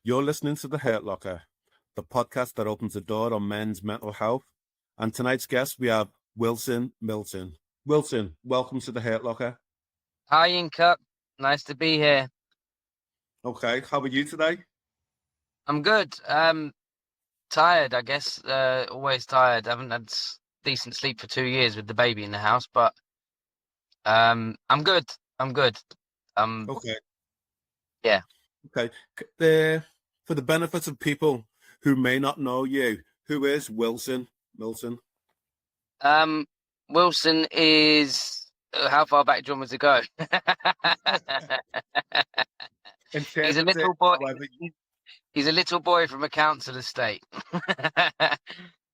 You're listening to The Hurt Locker, the podcast that opens the door on men's mental health. And tonight's guest, we have Wilson Milton. Wilson, welcome to The Hurt Locker. Hi, Inka. Nice to be here. Okay, how are you today? I'm good. Tired, I guess. Always tired. I haven't had decent sleep for 2 years with the baby in the house, but I'm good. I'm good. Okay. Yeah. Okay. For the benefit of people who may not know you, who is Wilson Milton? Wilson is how far back do you want me to go? He's a little boy. He's a little boy from a council estate.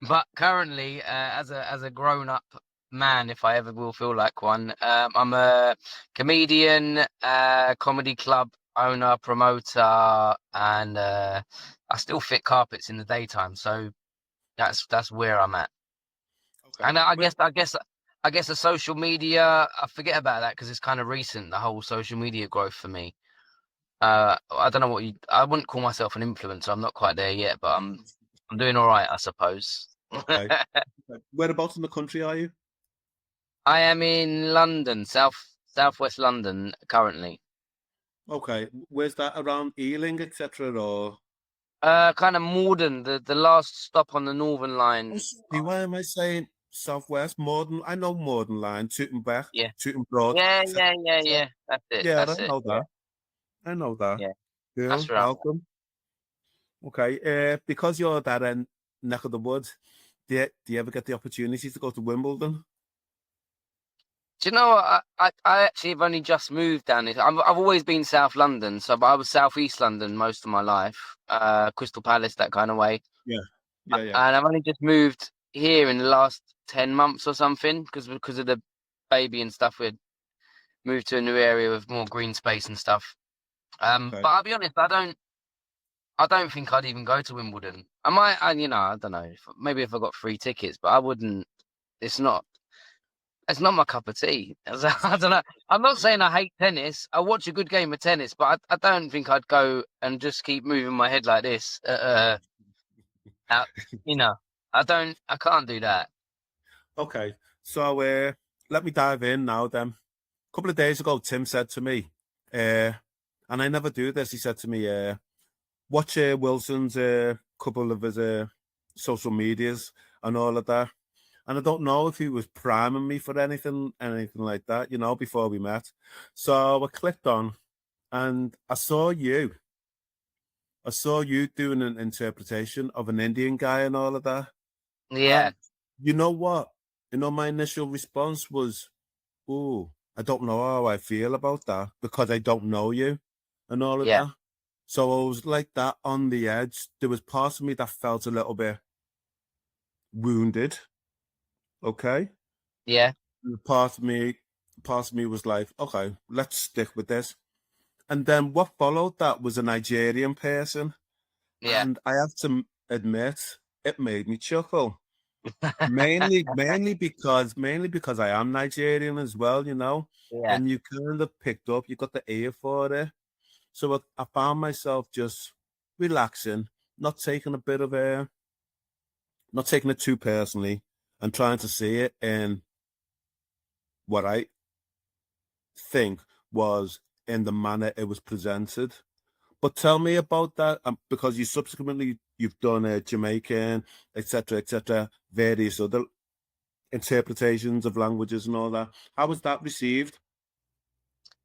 But currently, as a grown up man, if I ever will feel like one, I'm a comedian, comedy club owner, promoter, and I still fit carpets in the daytime. So that's where I'm at. Okay. And I guess the social media, I forget about that because it's kind of recent, the whole social media growth for me. I don't know I wouldn't call myself an influencer. I'm not quite there yet, but I'm doing all right, I suppose. Okay. Whereabouts in the country are you? I am in London, southwest London currently. Okay. Where's that, around Ealing, etc., or? Kind of Morden, the last stop on the Northern Line. Why am I saying southwest? Morden. I know Morden Line, Tooting Beck, Yeah. Tooting Broad. Yeah. That's it. Yeah, That's it. know that. I know that. Yeah. Cool. That's right. Welcome. Okay. Because you're that neck of the woods, do you ever get the opportunity to go to Wimbledon? Do you know what? I actually have only just moved down here. I've always been South London, but I was South East London most of my life. Crystal Palace, that kind of way. Yeah. And I've only just moved here in the last 10 months or something because of the baby and stuff. We'd moved to a new area with more green space and stuff. Okay. But I'll be honest, I don't think I'd even go to Wimbledon. I might, I don't know. Maybe if I got free tickets, but I wouldn't. It's not my cup of tea. I don't know. I'm not saying I hate tennis. I watch a good game of tennis, but I don't think I'd go and just keep moving my head like this. I can't do that. Okay. So let me dive in now then. A couple of days ago, Tim said to me, and I never do this, he said to me, watch Wilson's couple of his social medias and all of that. And I don't know if he was priming me for anything like that, before we met. So I clicked on and I saw you. I saw you doing an interpretation of an Indian guy and all of that. Yeah. And you know what? My initial response was, "Oh, I don't know how I feel about that because I don't know you and all of that." So I was like that on the edge. There was parts of me that felt a little bit wounded. Okay. Yeah. Part of me was like, okay, let's stick with this. And then what followed that was a Nigerian person. Yeah. And I have to admit, it made me chuckle. mainly because I am Nigerian as well, Yeah. And you kind of picked up, you got the ear for it. So I found myself just relaxing, not taking it too personally, and trying to see it in what I think was in the manner it was presented. But tell me about that, because you've done Jamaican, etc., various other interpretations of languages and all that. How was that received?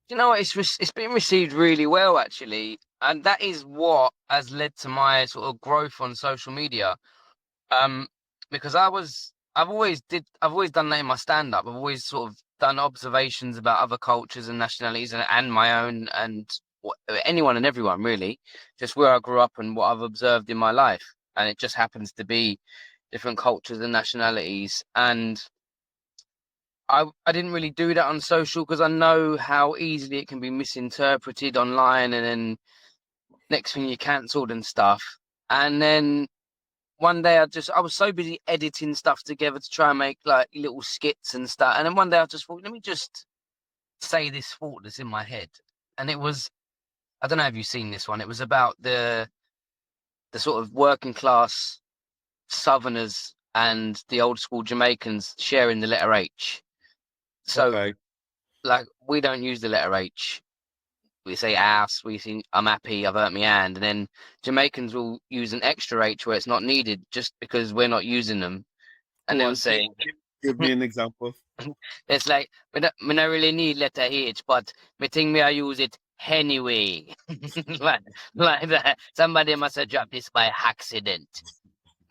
You know what? It's been received really well, actually, and that is what has led to my sort of growth on social media. Because I've always done that in my stand up. I've always sort of done observations about other cultures and nationalities and my own and anyone and everyone really, just where I grew up and what I've observed in my life. And it just happens to be different cultures and nationalities. And I didn't really do that on social because I know how easily it can be misinterpreted online, and then next thing you're cancelled and stuff. And then one day I was so busy editing stuff together to try and make like little skits and stuff. And then one day I just thought, let me just say this thought that's in my head. And it was, I don't know if you've seen this one. It was about the the sort of working class Southerners and the old school Jamaicans sharing the letter H. So, Okay. like, we don't use the letter H. We say ass, we say I'm happy, I've hurt my hand. And then Jamaicans will use an extra H where it's not needed just because we're not using them. And Go they'll on. say, Give me an example. it's like, me not really need letter H, but me think me I use it anyway. like, like that. Somebody must have dropped this by accident.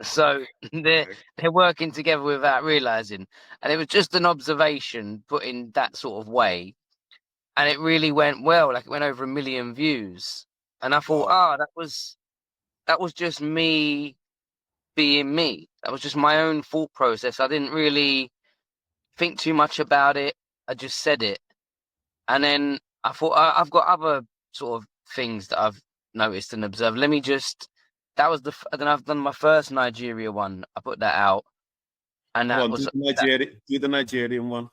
So Okay. they're working together without realizing. And it was just an observation put in that sort of way. And it really went well. Like, it went over 1 million views. And I thought, Oh, that was just me being me. That was just my own thought process. I didn't really think too much about it. I just said it. And then I thought, I've got other sort of things that I've noticed and observed. Let me just, that was then I've done my first Nigeria one. I put that out. And go that on. was, Do the Nigerian one.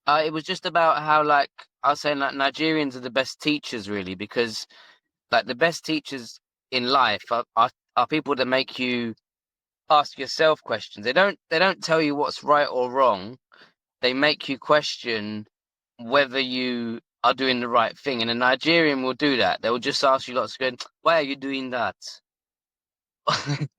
it was just about how, like, I was saying, like, Nigerians are the best teachers, really, because, like, the best teachers in life are people that make you ask yourself questions. They don't tell you what's right or wrong. They make you question whether you are doing the right thing. And a Nigerian will do that. They will just ask you lots of questions. Why are you doing that?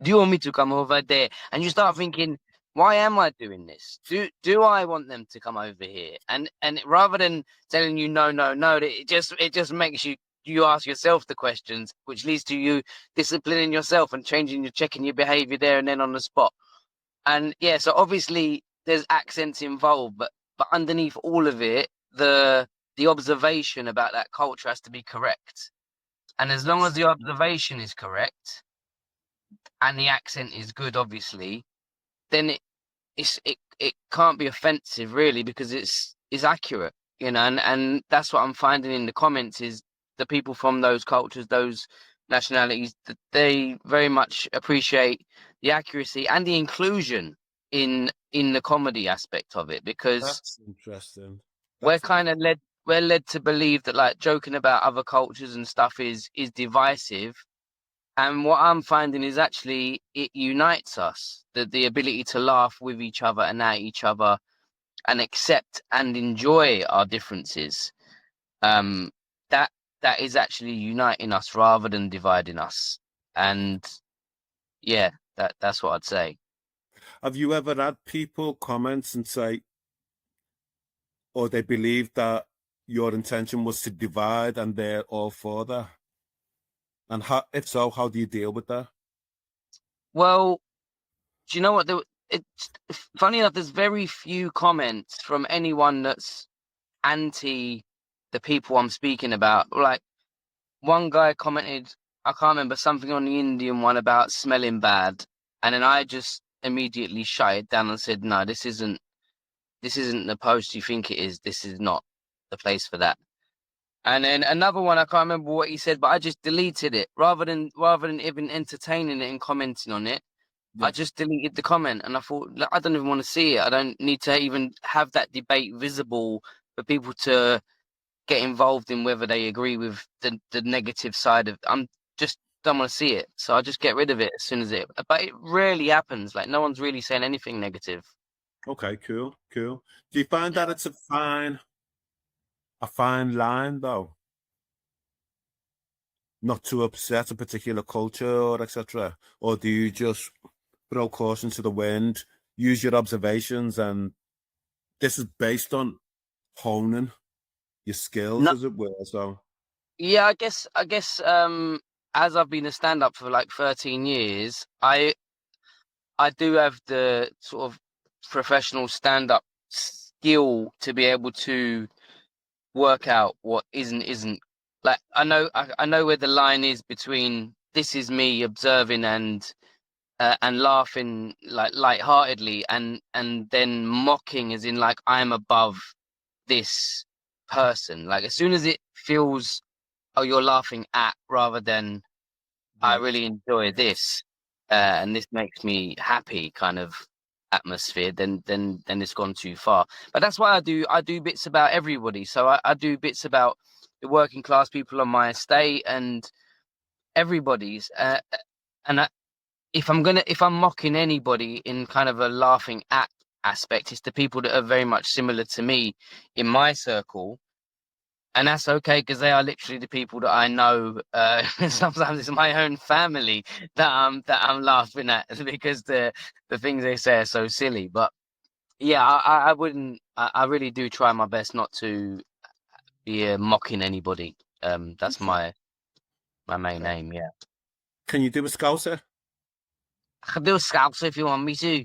Do you want me to come over there? And you start thinking, why am I doing this? Do I want them to come over here? And rather than telling you no, no, no, it just makes you ask yourself the questions, which leads to you disciplining yourself and checking your behavior there and then on the spot. And yeah, so obviously there's accents involved, but underneath all of it, the observation about that culture has to be correct. And as long as the observation is correct and the accent is good, obviously, then it can't be offensive really, because it's accurate, and that's what I'm finding in the comments is the people from those cultures, those nationalities, that they very much appreciate the accuracy and the inclusion in the comedy aspect of it, because That's interesting. we're That's kind of led to believe that, like, joking about other cultures and stuff is divisive. And what I'm finding is actually it unites us, the ability to laugh with each other and at each other and accept and enjoy our differences. Um, that that is actually uniting us rather than dividing us. And yeah, that's what I'd say. Have you ever had people comments and say, or they believe that your intention was to divide and they're all for that? And how, if so, how do you deal with that? Well, do you know what? It's funny enough. There's very few comments from anyone that's anti the people I'm speaking about. Like, one guy commented, I can't remember, something on the Indian one about smelling bad, and then I just immediately shut it down and said, "No, this isn't the post you think it is. This is not the place for that." And then another one, I can't remember what he said, but I just deleted it rather than even entertaining it and commenting on it. I Yeah. just deleted the comment, and I thought, "Look, I don't even want to see it. I don't need to even have that debate visible for people to get involved in whether they agree with the negative side of. I'm just don't want to see it, so I just get rid of it as soon as it. But it rarely happens. Like, no one's really saying anything negative. Okay, cool, cool. Do you find that it's a fine line though, not to upset a particular culture or etc.? Or do you just throw caution to the wind, use your observations, and this is based on honing your skills, No, as it were? So, yeah, I guess as I've been a stand up for like 13 years, I do have the sort of professional stand up skill to be able to work out what isn't. Like, I know where the line is between this is me observing and laughing like lightheartedly, and then mocking, as in, like, I'm above this person. Like, as soon as it feels, oh, you're laughing at, rather than I yeah. really enjoy this, and this makes me happy, kind of atmosphere, then it's gone too far. But that's why I do bits about everybody. So I do bits about the working class people on my estate and everybody's. and if I'm mocking anybody in kind of a laughing at aspect, it's the people that are very much similar to me in my circle. And that's okay because they are literally the people that I know. Sometimes it's my own family that I'm laughing at because the things they say are so silly. But yeah, I wouldn't. I really do try my best not to be mocking anybody. That's Okay. my main Okay. aim. Yeah, Can you do a Scouser? I can do a scalps if you want me to.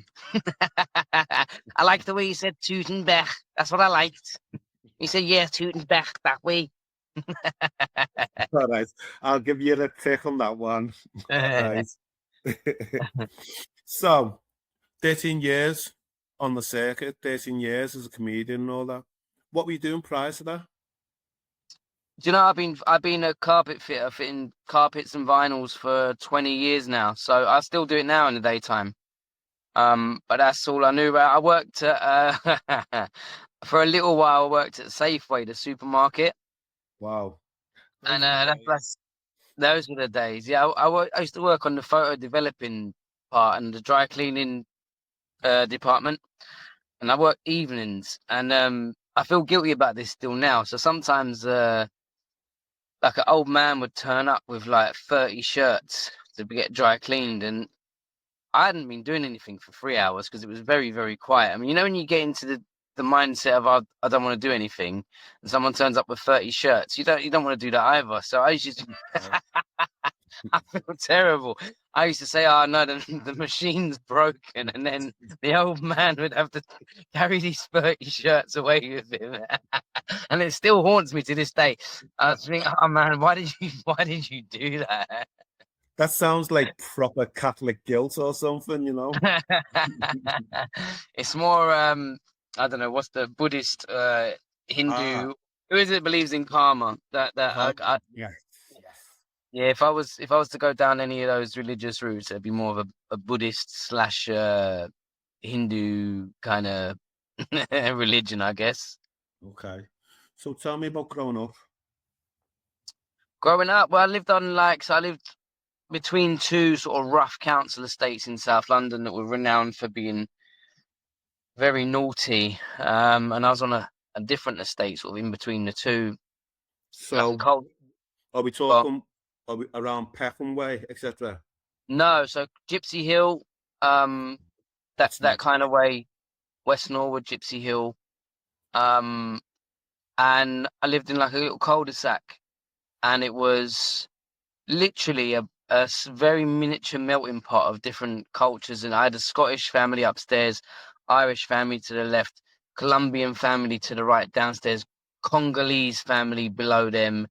I like the way you said Tootenberg. That's what I liked. You said yeah, Tootenberg that way. All right. I'll give you a tick on that one. Right. So, 13 years on the circuit, 13 years as a comedian and all that. What were you doing prior to that? Do you know I've been a carpet fitter, fitting carpets and vinyls for 20 years now. So I still do it now in the daytime. But that's all I knew about. I worked at for a little while. I worked at Safeway, the supermarket, Wow. and Those are the days. that's those were the days. Yeah, I used to work on the photo developing part and the dry cleaning department, and I work evenings. And I feel guilty about this still now. So sometimes like an old man would turn up with like 30 shirts to get dry cleaned, and I hadn't been doing anything for 3 hours because it was very, very quiet. I mean, when you get into the mindset of I don't want to do anything, and someone turns up with 30 shirts, you don't want to do that either. So I used to I feel terrible. I used to say, "Oh no, the machine's broken," and then the old man would have to carry these 30 shirts away with him, and it still haunts me to this day. I think, "Oh man, why did you do that?" That sounds like proper Catholic guilt or something, you know? It's more I don't know what's the Buddhist Ah, Hindu, who is it believes in karma, that yes. Yes. yeah, if I was to go down any of those religious routes, it'd be more of a Buddhist slash Hindu kind of religion, I guess. Okay. So tell me about growing up. Growing up, well, I lived between two sort of rough council estates in South London that were renowned for being very naughty. And I was on a different estate, sort of in between the two. Like a So cold. are we Well, talking around Peckham Way, etc.? no, so Gypsy Hill, um, that That's that next. kind of way, West Norwood, Gypsy Hill. Um, and I lived in like a little cul-de-sac, and it was literally a very miniature melting pot of different cultures. And I had a Scottish family upstairs, Irish family to the left, Colombian family to the right downstairs, Congolese family below them,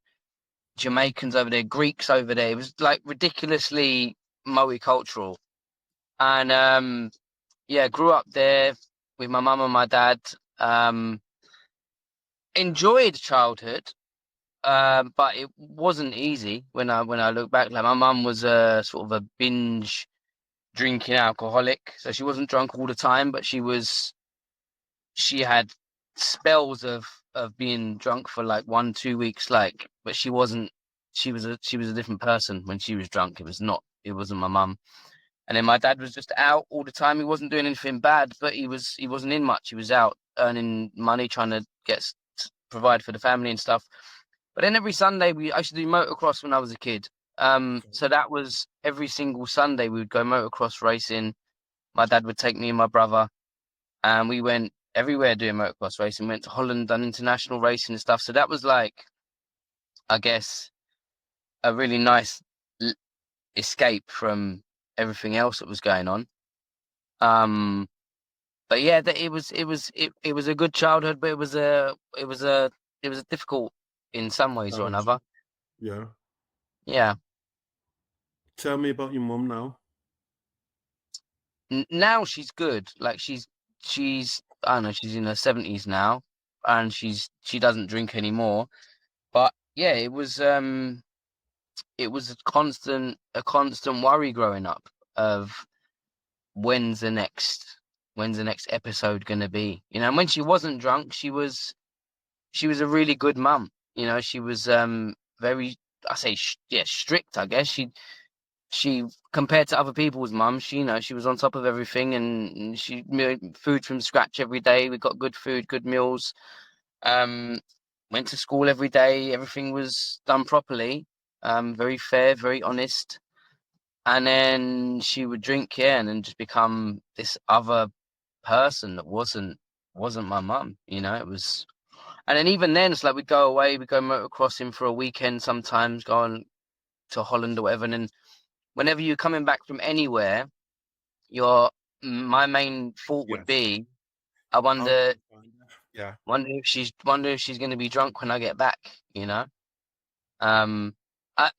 Jamaicans over there, Greeks over there. It was like ridiculously multicultural. And yeah, grew up there with my mum and my dad. Um, Enjoyed childhood, but it wasn't easy when I look back. Like my mum was a sort of a binge drinking alcoholic, so she wasn't drunk all the time, but she had spells of being drunk for like 1 2 weeks, like, but she wasn't. She was a different person when she was drunk. It wasn't my mum. And then my dad was just out all the time. He wasn't doing anything bad, but he wasn't in much. He was out earning money, trying to provide for the family and stuff. But then every Sunday I used to do motocross when I was a kid. So that was every single Sunday we would go motocross racing. My dad would take me and my brother, and we went everywhere doing motocross racing. Went to Holland, done international racing and stuff. So that was like, I guess, a really nice l- escape from everything else that was going on. Um, but yeah, it was a good childhood, but it was a difficult in some ways or Challenge. another. Yeah. Yeah. Tell me about your mum now. Now she's good. Like she's I don't know, she's in her 70s now, and she doesn't drink anymore. But yeah, it was a constant worry growing up of when's the next when's the next episode gonna be. And when she wasn't drunk, she was a really good mum. She was very, I say, yeah, strict, I guess. she, compared to other people's mums, she, she was on top of everything, and she made food from scratch every day. We got good food, good meals. Went to school every day. Everything was done properly. Very fair, very honest. And then she would drink, and then just become this other person that wasn't my mum. It was. And then even then, it's like we'd go away, we'd go motocrossing for a weekend sometimes, go on to Holland or whatever. And then whenever you're coming back from anywhere, my main thought would Yes. be, I How do wonder, you find that? Yeah. wonder if she's going to be drunk when I get back.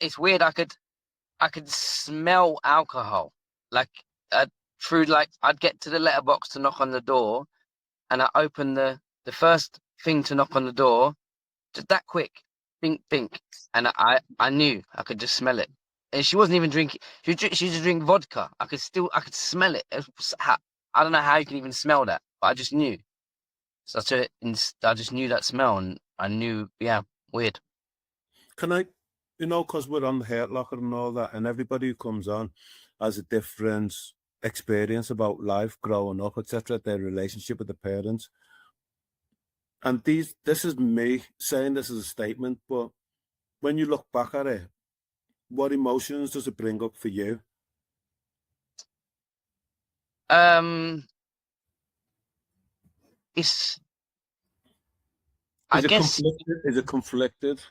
It's weird. I could smell alcohol, like I'd get to the letterbox to knock on the door, and I open the first thing to knock on the door, just that quick, bink, bink, and I knew I could just smell it. And she wasn't even drinking. She used to drink vodka. I could smell it. I don't know how you can even smell that, but I just knew. I just knew that smell, and I knew, yeah, weird. Can I, because we're on the Hurt Locker and all that, and everybody who comes on has a different experience about life, growing up, etc., their relationship with the parents. And this is me saying this as a statement, but when you look back at it, what emotions does it bring up for you? It's, Is I it guess, conflicted? Is it conflicted?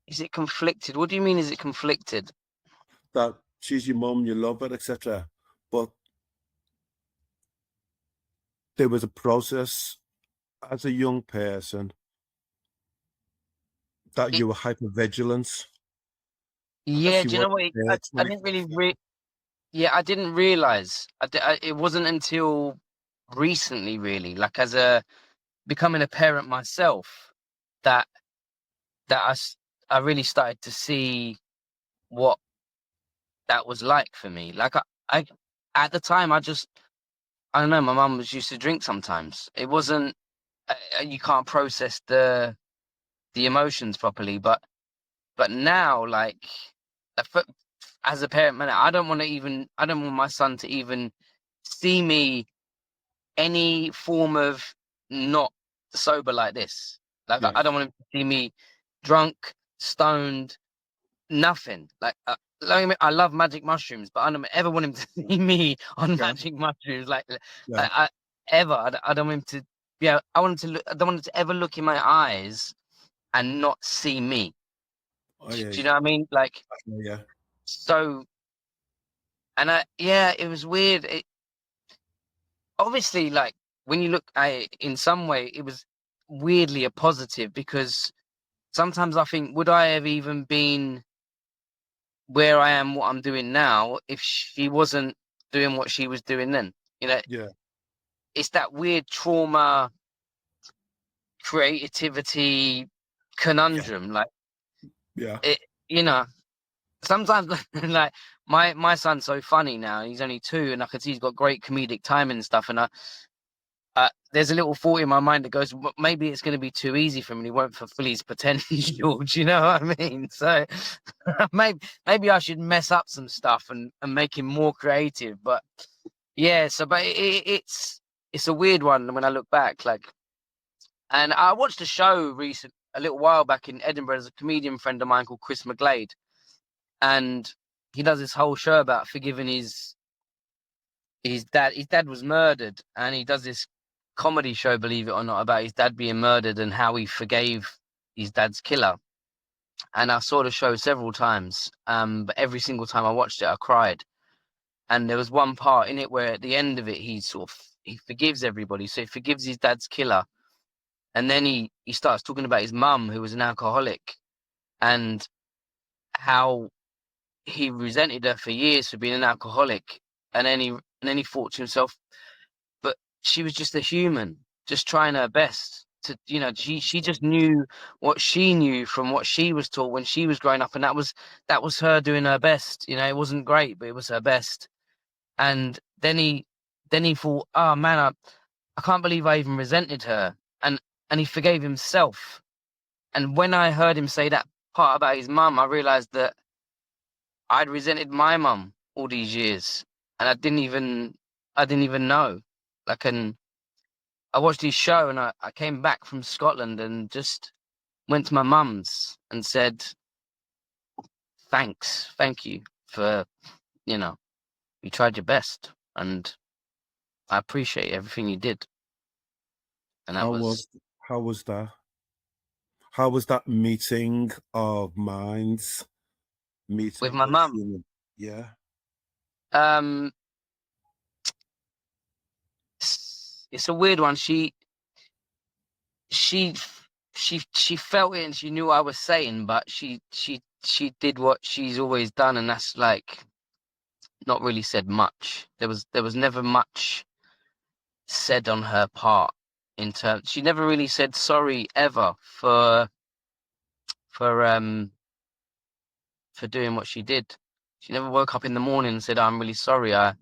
is it conflicted? What do you mean? Is it conflicted? That she's your mum, you love her, etc. But there was a process as a young person that It, you were hypervigilance. yeah, She do you know was what? there I didn't 24 really, 7. yeah, I didn't realize. It wasn't until recently, really, like as becoming a parent myself, that I really started to see what that was like for me. Like I at the time, I don't know. My mum was used to drink sometimes. It wasn't. You can't process the emotions properly, but now, like, uh, as a parent, man, I don't want my son to even see me any form of not sober like this. Like, I Yes. don't want him to see me drunk, stoned, nothing. Like, I love magic mushrooms, but I don't ever want him to see me on Yeah. magic mushrooms. Like, Yeah. I don't want him to. Yeah, I want him to look. I don't want him to ever look in my eyes and not see me. Oh Do yeah. you know what I mean? Like, Yeah. so, and yeah, it was weird. Obviously, like, when you look at it in some way, it was weirdly a positive, because sometimes I think, would I have even been where I am, what I'm doing now, if she wasn't doing what she was doing then? Yeah. It's that weird trauma, creativity Yeah. conundrum. Like, Yeah. it, you know, sometimes, like, my son's so funny now. He's only 2, and I can see he's got great comedic timing and stuff. And there's a little thought in my mind that goes, maybe it's going to be too easy for him, and he won't fulfill his potential. Do you know what I mean? So maybe I should mess up some stuff and make him more creative. But yeah, but it's a weird one when I look back. Like, and I watched a show a little while back in Edinburgh. There's a comedian friend of mine called Chris McGlade, and he does this whole show about forgiving his dad. His dad was murdered, and he does this comedy show, believe it or not, about his dad being murdered and how he forgave his dad's killer. And I saw the show several times, but every single time I watched it, I cried. And there was one part in it where at the end of it, he forgives everybody. So he forgives his dad's killer, and then he starts talking about his mum, who was an alcoholic, and how he resented her for years for being an alcoholic. And then he thought to himself, but she was just a human, just trying her best to, she just knew what she knew from what she was taught when she was growing up, and that was her doing her best. It wasn't great, but it was her best. And then he thought, oh man, I can't believe I even resented her. And he forgave himself. And when I heard him say that part about his mum, I realized that I'd resented my mum all these years, and I didn't even know. Like, and I watched his show, and I came back from Scotland and just went to my mum's and said, thank you for, you know, you tried your best, and I appreciate everything you did. And that was how was that? How was that meeting of minds? with Meeting my of mum. human. Yeah. It's a weird one. She felt it and she knew what I was saying, but she did what she's always done, and that's like not really said much. There was never much said on her part in terms. She never really said sorry ever for doing what she did. She never woke up in the morning and said, "I'm really sorry. I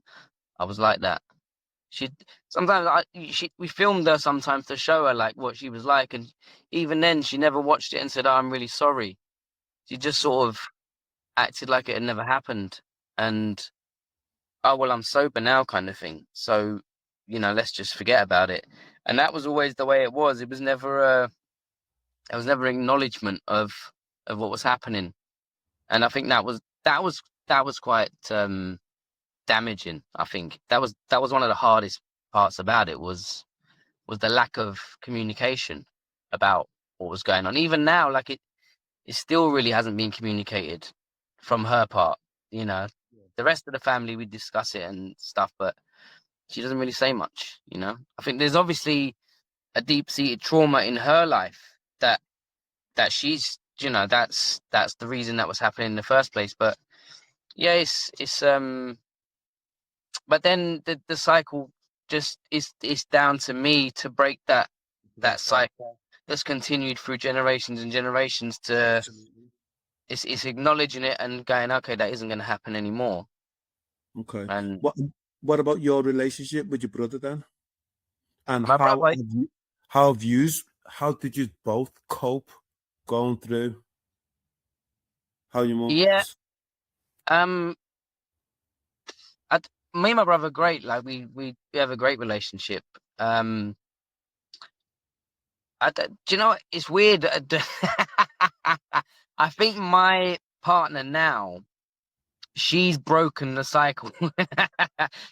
was like that." She sometimes we filmed her sometimes to show her like what she was like, and even then she never watched it and said, "Oh, I'm really sorry." She just sort of acted like it had never happened, and oh well, I'm sober now, kind of thing. So, let's just forget about it. And that was always the way it was. It was never acknowledgement of what was happening, and I think that was quite damaging. I think that was one of the hardest parts about it was the lack of communication about what was going on. Even now, like it still really hasn't been communicated from her part. The rest of the family, we discuss it and stuff, but she doesn't really say much. I think there's obviously a deep-seated trauma in her life that she's, that's the reason that was happening in the first place. But yeah, it's but then the cycle just is down to me to break that cycle that's continued through generations and generations. To Absolutely. It's acknowledging it and going, okay, that isn't going to happen anymore. Okay. And What about your relationship with your brother then? And my brother, how did you both cope going through how your mum yeah, was? um, me and my brother, great. Like we have a great relationship. Do you know what? It's weird. I think my partner now, she's broken the cycle.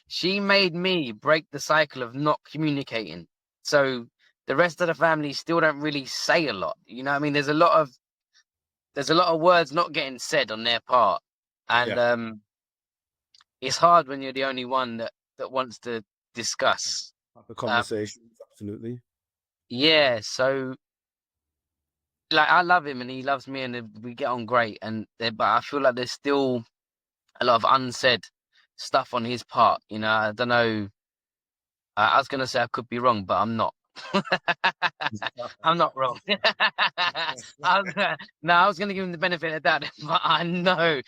She made me break the cycle of not communicating. So the rest of the family still don't really say a lot. You know what I mean? There's a lot of words not getting said on their part. And Yeah. it's hard when you're the only one that wants to discuss. Have the Um, conversations, absolutely. yeah, so like I love him and he loves me and we get on great, but I feel like there's still a lot of unsaid stuff on his part. I don't know. I was gonna say I could be wrong, but I'm not. I'm not wrong. I was gonna give him the benefit of that, but I know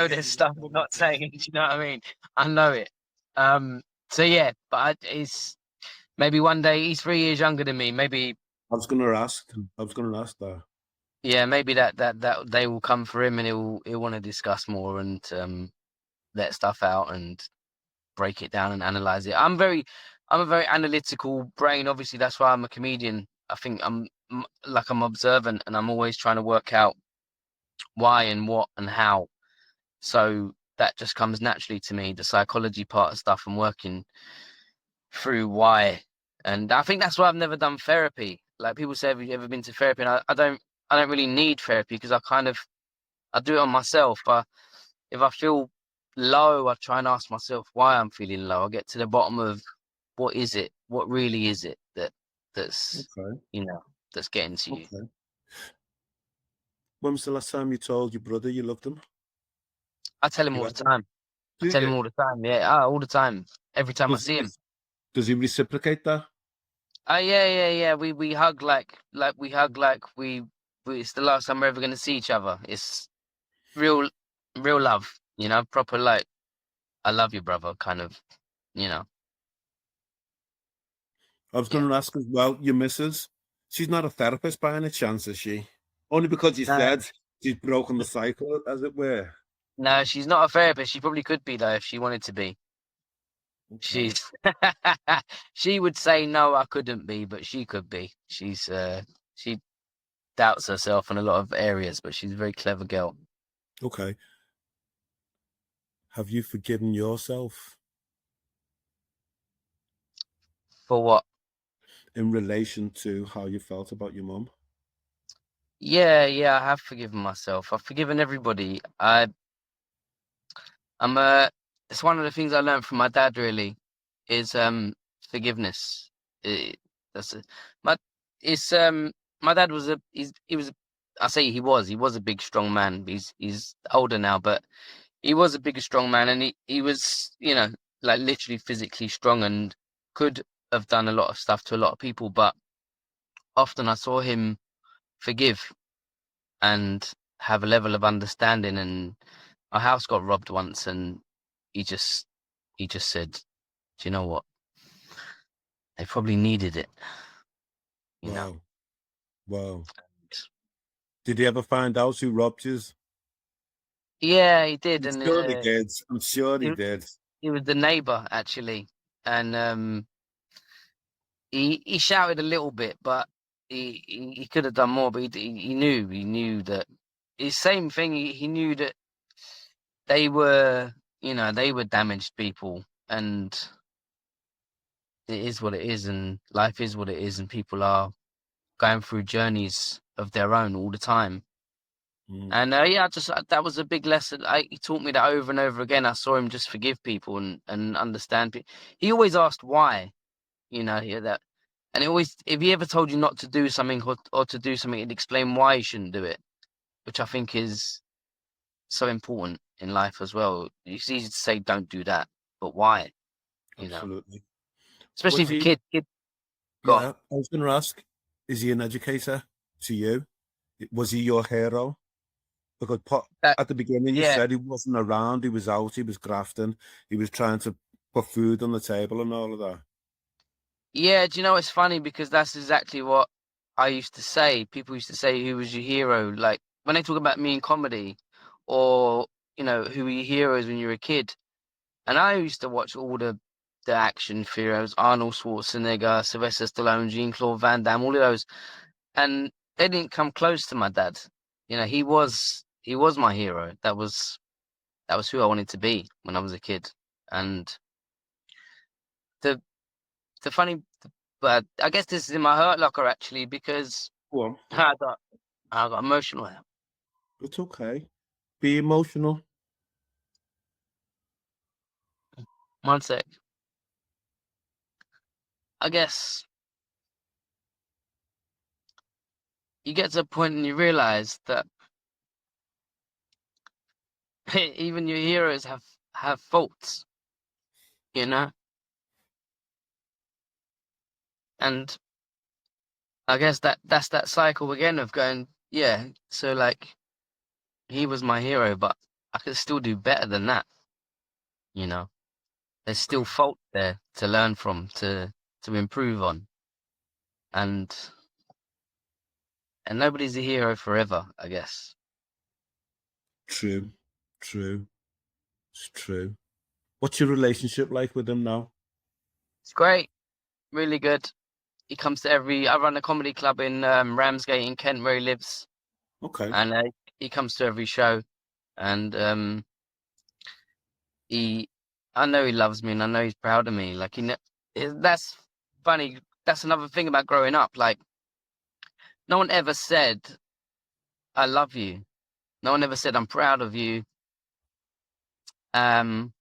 there's stuff we're not saying. Do you know what I mean? I know it. So yeah, but it's maybe one day he's 3 years younger than me. Maybe I was gonna ask. I was gonna ask that. yeah, maybe that they will come for him and he'll want to discuss more and let stuff out and break it down and analyze it. I'm a very analytical brain. Obviously, that's why I'm a comedian. I think I'm observant and I'm always trying to work out why and what and how. So that just comes naturally to me. The psychology part of stuff I'm working through why, and I think that's why I've never done therapy. Like people say, have you ever been to therapy? And I don't really need therapy because I do it on myself. If I feel low, I try and ask myself why I'm feeling low. I get to the bottom of what is it? What really is it that's Okay. that's getting to you? Okay. When was the last time you told your brother you loved him? I tell him You all the haven't? time. I Do tell him you? all the time. Yeah, all the time. Every time I Does he, see him. does he reciprocate that? Oh yeah. We hug like we hug like we it's the last time we're ever gonna see each other. It's real love. Proper like I love you, brother. Kind of. You know. I was Yeah. going to ask as well, your missus, she's not a therapist by any chance, is she? Only because you No. said she's broken the cycle, as it were. No, she's not a therapist. She probably could be though if she wanted to be. Okay. She's she would say no, I couldn't be, but she could be. She doubts herself in a lot of areas, but she's a very clever girl. Okay. Have you forgiven yourself For what? in relation to how you felt about your mum? Yeah, I have forgiven myself. I've forgiven everybody. I'm it's one of the things I learned from my dad really is forgiveness. It, that's a, my it's my dad was he was I say he was a big strong man. He's older now, but he was a big strong man, and he was, you know, like literally physically strong and could have done a lot of stuff to a lot of people, but often I saw him forgive and have a level of understanding. And our house got robbed once, and he just he just said, "Do you know what? They probably needed it, you know." Wow. Wow. Did he ever find out who robbed you? Yeah, he did, I'm and sure he did. I'm sure he he, did. he was the neighbor actually, and he shouted a little bit, but he could have done more. But he knew that his same thing. He knew that they were, you know, they were damaged people, and it is what it is, and life is what it is, and people are going through journeys of their own all the time. Mm, And yeah, that was a big lesson. He taught me that over and over again. I saw him just forgive people and understand people. He always asked why, you know, that, and it always, if he ever told you not to do something or to do something, he'd explain why you shouldn't do it, which I think is so important in life as well. It's easy to say don't do that, but why? You know, absolutely. especially Was for he? kid. Go on. Yeah, I was going to ask, is he an educator to you? Was he your hero? Because That, at the beginning you yeah, said he wasn't around, he was out, he was grafting, he was trying to put food on the table and all of that. yeah. Do you know it's funny because that's exactly what I used to say. People used to say, "Who was your hero?" Like when they talk about me in comedy, or you know, who were your heroes when you were a kid. And I used to watch all the action heroes: Arnold Schwarzenegger, Sylvester Stallone, Jean-Claude Van Damme, all of those, and they didn't come close to my dad. You know, he was my hero. That was who I wanted to be when I was a kid. And the the funny, but I guess this is in my hurt locker actually because Go on. I got I got emotional. It's okay. Be emotional. One sec. I guess you get to a point and you realize that even your heroes have faults, you know, and I guess that's that cycle again of going, yeah. So like he was my hero, but I could still do better than that, you know. There's still Okay. fault there to learn from, to improve on, and nobody's a hero forever, I guess. True. True. It's true. What's your relationship like with him now? It's great, really good. He comes to every. I run a comedy club in Ramsgate in Kent where he lives, Okay. and he comes to every show, and he, I know he loves me, and I know he's proud of me. Like that's funny. That's another thing about growing up. Like no one ever said I love you. No one ever said I'm proud of you. And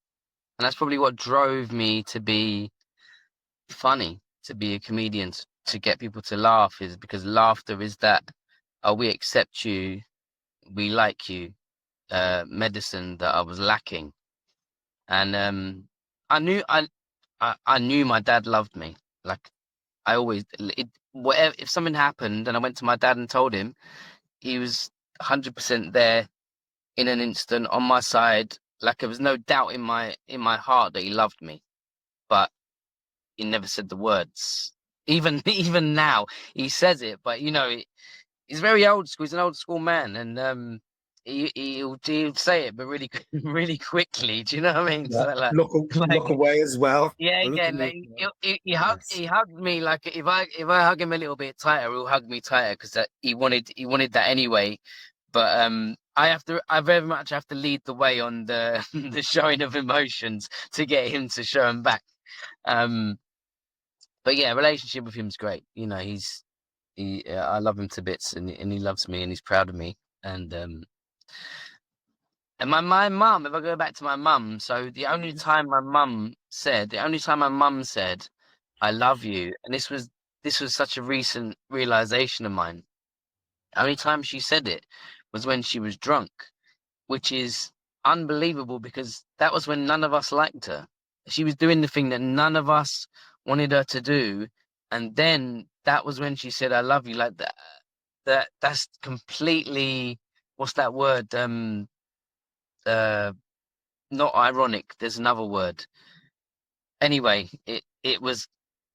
that's probably what drove me to be funny, to be a comedian, to get people to laugh, is because laughter is that, oh, we accept you, we like you, medicine that I was lacking. And I knew I knew my dad loved me. Like I always, whatever, if something happened and I went to my dad and told him, he was 100% there in an instant on my side. Like there was no doubt in my heart that he loved me, but he never said the words. Even even now he says it, but you know he's very old school. He's an old school man, and he'll say it, but really, really quickly. Do you know what I mean? Yeah. So like, Look like away as well. yeah, I look yeah. at me as Like, well. Yes. he hugged me. Like if I hug him a little bit tighter, he'll hug me tighter because he wanted that anyway. But I very much have to lead the way on the the showing of emotions to get him to show them back. Um, but yeah, relationship with him's great. You know, I love him to bits, and he loves me, and he's proud of me, and my mum, if I go back to my mum, so the only time my mum said, I love you, and this was such a recent realization of mine. The only time she said it was when she was drunk, which is unbelievable because that was when none of us liked her. She was doing the thing that none of us wanted her to do, and then that was when she said, I love you, like that. That's completely, what's that word? Uh Not ironic. There's another word. Anyway, it was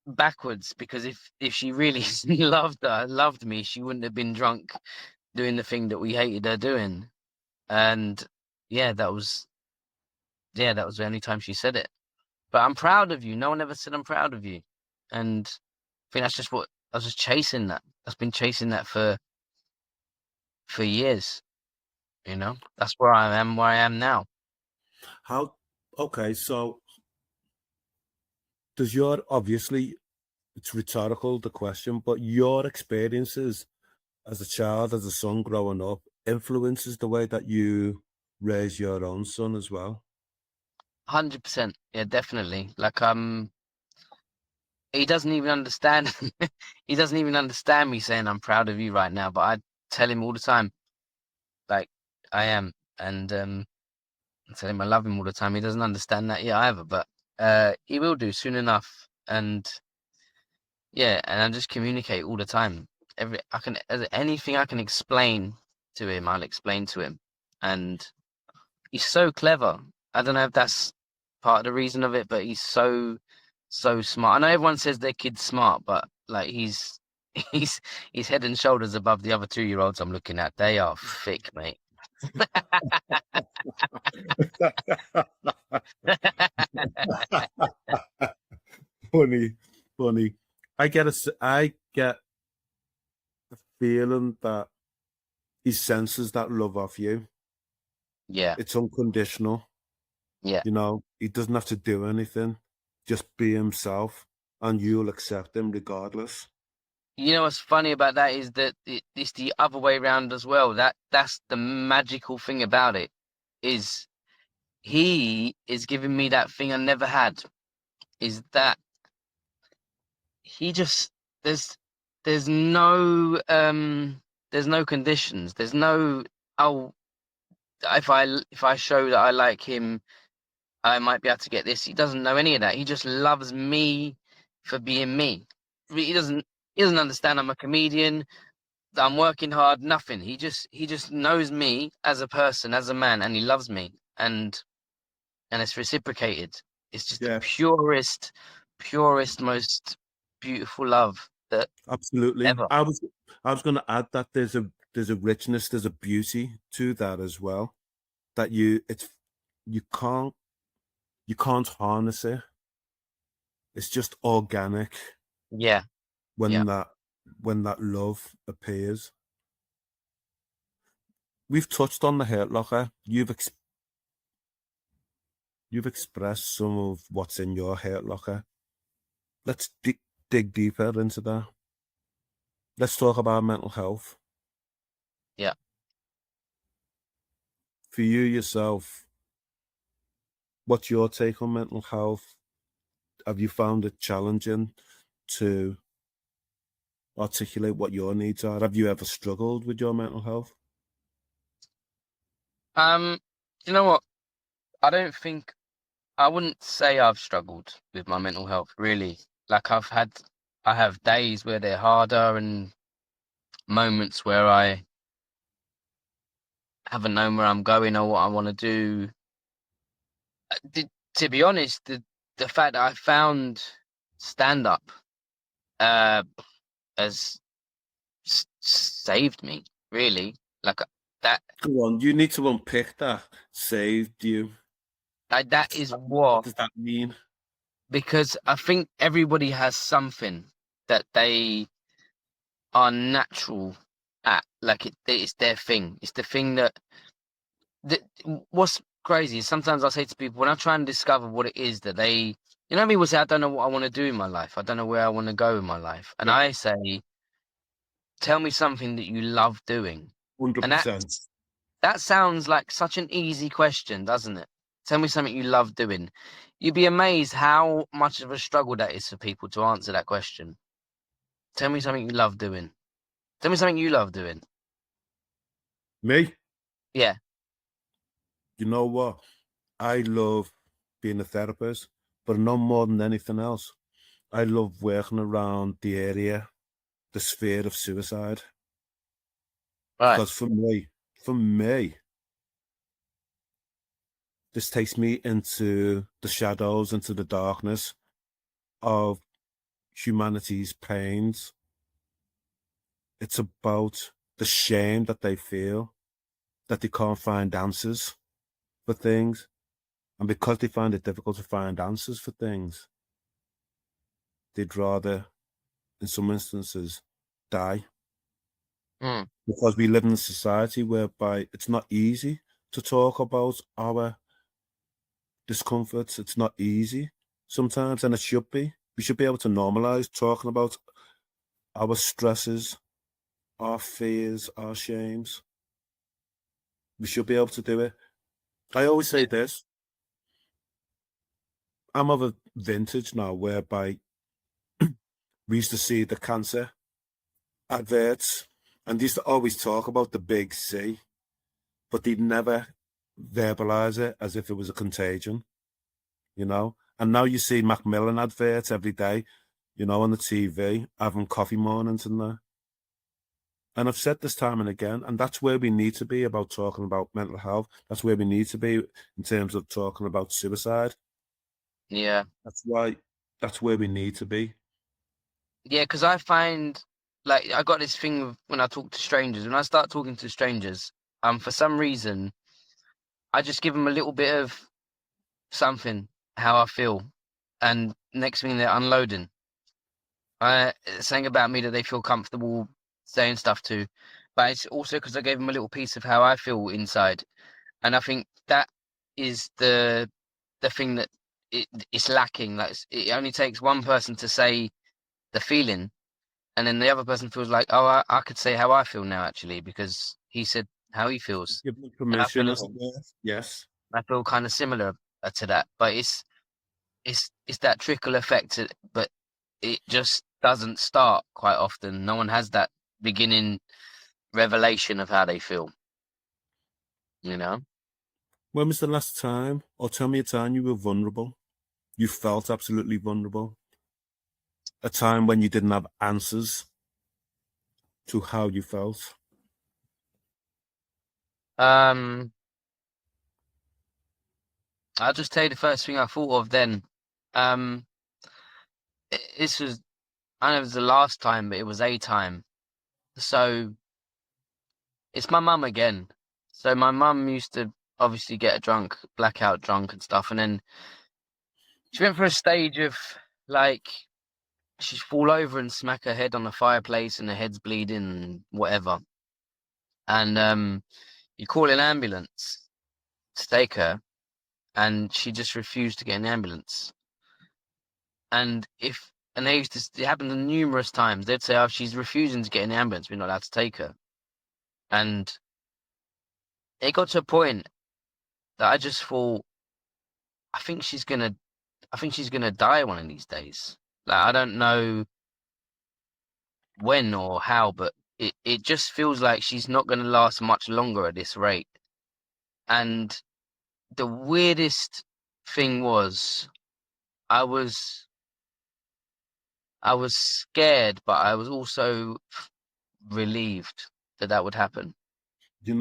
backwards because if she really loved me, she wouldn't have been drunk doing the thing that we hated her doing. And yeah, that was the only time she said it. But I'm proud of you. No one ever said I'm proud of you. And I think that's just what I was just chasing that. I've been chasing that for years, you know? That's where I am now. How? Okay, so does your obviously it's rhetorical the question, but your experiences as a child, as a son growing up, influences the way that you raise your own son as well. 100%. Yeah, definitely. Like he doesn't even understand he doesn't even understand me saying I'm proud of you right now, but I tell him all the time, like I am. And I tell him I love him all the time. He doesn't understand that yet either, but he will do soon enough. And yeah, and I just communicate all the time. Anything I can explain to him, I'll explain to him. And he's so clever. I don't know if that's part of the reason of it, but he's so smart. I know everyone says their kid's smart, but like he's he's head and shoulders above the other 2-year-olds I'm looking at. They are thick, mate. Funny, funny. I get the feeling that he senses that love of you. Yeah, It's unconditional. yeah. You know, he doesn't have to do anything. Just be himself, and you'll accept him regardless. You know what's funny about that is that it's the other way around as well. That's the magical thing about it, is he is giving me that thing I never had. Is that he just there's there's no there's no conditions. There's no, oh, if I show that I like him, I might be able to get this. He doesn't know any of that. He just loves me for being me. He doesn't understand I'm a comedian, that I'm working hard, nothing. He just knows me as a person, as a man, and he loves me. And it's reciprocated. It's just the Yeah, purest, most beautiful love that absolutely. ever. I was going to add that there's a richness, there's a beauty to that as well. That you can't you can't harness it. It's just organic Yeah, yeah. when that love appears. We've touched on the hurt locker. You've expressed some of what's in your hurt locker. Let's dig deeper into that. Let's talk about mental health. Yeah. For you yourself, what's your take on mental health? Have you found it challenging to articulate what your needs are? Have you ever struggled with your mental health? You know what? I don't think I wouldn't say I've struggled with my mental health, really. Like I have days where they're harder and moments where I haven't known where I'm going or what I want to do. To be honest, the fact that I found stand up uh has saved me, really. Like That Go on, you need to unpick that. Saved you. that is what, What does that mean? because I think everybody has something that they are natural at. Like it's their thing. It's the thing that what's crazy is sometimes I say to people when I try and discover what it is that they, you know, me will say, I don't know what I want to do in my life. I don't know where I want to go in my life. And Yeah, I say, tell me something that you love doing. And 100%. that sounds like such an easy question, doesn't it? Tell me something you love doing. You'd be amazed how much of a struggle that is for people to answer that question. Tell me something you love doing. Tell me something you love doing. Me? Yeah. You know what? I love being a therapist, but no more than anything else. I love working around the area, the sphere of suicide. Right. Because for me, this takes me into the shadows, into the darkness of humanity's pains. It's about the shame that they feel, that they can't find answers for things. And because they find it difficult to find answers for things, they'd rather, in some instances, die. Mm. Because we live in a society whereby it's not easy to talk about our discomforts. It's not easy sometimes, and it should be. We should be able to normalize talking about our stresses, our fears, our shames. We should be able to do it. I always say Yeah. this. I'm of a vintage now whereby we used to see the cancer adverts and they used to always talk about the big C, but they'd never verbalize it as if it was a contagion, you know? And now you see Macmillan adverts every day, you know, on the TV, having coffee mornings and that. And I've said this time and again, and that's where we need to be about talking about mental health. That's where we need to be in terms of talking about suicide. Yeah. That's where we need to be. Yeah, because I find like I got this thing with when I talk to strangers. When I start talking to strangers, for some reason, I just give them a little bit of something, how I feel, and next thing they're unloading. Saying about me that they feel comfortable saying stuff to, but it's also because I gave them a little piece of how I feel inside, and I think that is the thing that it's lacking. Like it only takes one person to say the feeling, and then the other person feels like, oh, I could say how I feel now actually because he said how he feels, Give them and permission, as it were. Yes. I feel kind of similar to that. But it's that trickle effect, but it just doesn't start quite often. No one has that beginning revelation of how they feel, you know? When was the last time, or tell me a time you were vulnerable? You felt absolutely vulnerable. A time when you didn't have answers to how you felt. Um, I'll just tell you the first thing I thought of then. Um, this was, I don't know if it was the last time, but it was a time. So it's my mum again. So my mum used to obviously get drunk, blackout drunk and stuff, and then she went for a stage of like she'd fall over and smack her head on the fireplace and her head's bleeding and whatever. And you call an ambulance to take her, and she just refused to get an ambulance. And they used to, it happened numerous times. They'd say, "Oh, she's refusing to get an ambulance. We're not allowed to take her." And it got to a point that I just thought, I think she's gonna, I think she's gonna die one of these days. Like I don't know when or how, but it just feels like she's not gonna last much longer at this rate. And the weirdest thing was, I was I was scared, but I was also relieved that that would happen. You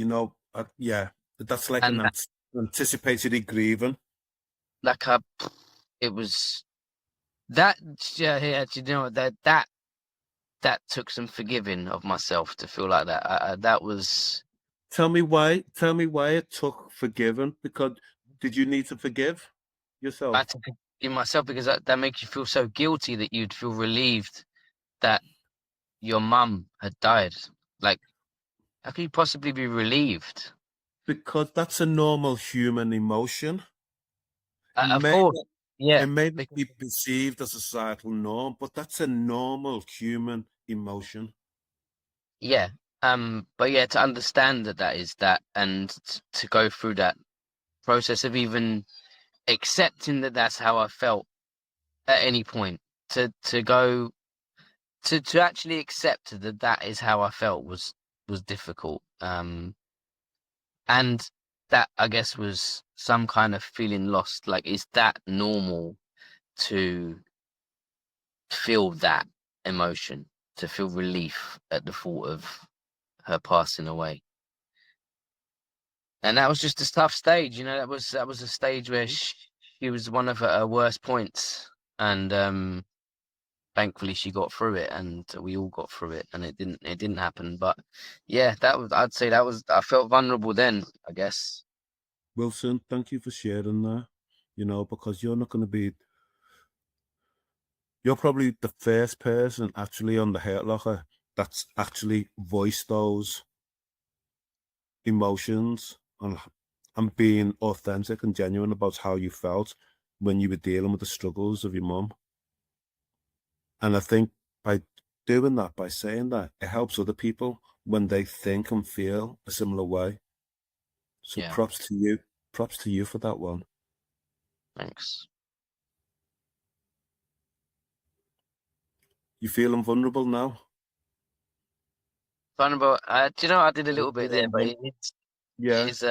know, yeah, that's like And an that, anticipated grieving. like it was that, yeah, yeah, you know that that took some forgiving of myself to feel like that. That was Tell me why. Tell me why it took forgiving. Because did you need to forgive I had yourself? to forgive myself because that makes you feel so guilty that you'd feel relieved that your mum had died. Like, how can you possibly be relieved? Because that's a normal human emotion. It Of may course, not, yeah, it may not because, be perceived as a societal norm, but that's a normal human emotion. yeah. But yeah, to understand that is that, and to go through that process of even accepting that that's how I felt at any point, to go to actually accept that that is how I felt was difficult. And that I guess was some kind of feeling lost. Like, is that normal to feel that emotion, to feel relief at the thought of her passing away? And that was just a tough stage, you know. That was a stage where she was one of her worst points, and thankfully she got through it, and we all got through it, and it didn't happen. But yeah, I'd say that was, I felt vulnerable then, I guess. Wilson, thank you for sharing that. Because you're not going to be, you're probably the first person actually on the Hurt Locker that's actually voiced those emotions and being authentic and genuine about how you felt when you were dealing with the struggles of your mum. And I think by doing that, by saying that, it helps other people when they think and feel a similar way. So Yeah, props to you. Props to you for that one. thanks. You feeling vulnerable now? Vulnerable. Do you know, I did a little bit there, Feeling but it Yeah, is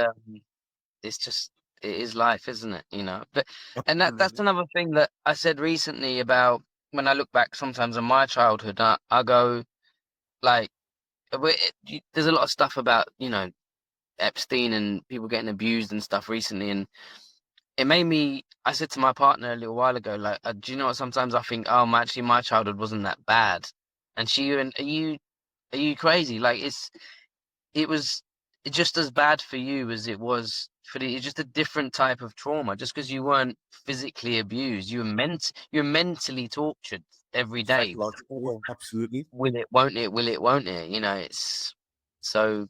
it's just, it is life, isn't it? You know. But and that's absolutely. another thing that I said recently about, when I look back sometimes on my childhood, I go like, there's a lot of stuff about, Epstein and people getting abused and stuff recently, and it made me. I said to my partner a little while ago, like, do you know what? Sometimes I think, oh, actually, my childhood wasn't that bad, and she went, are you crazy? Like, it was just as bad for you as it was for it's just a different type of trauma. Just because you weren't physically abused, you're mentally tortured every day. Psychologically, absolutely. Will it? Won't it? Will it? Won't it? It's so,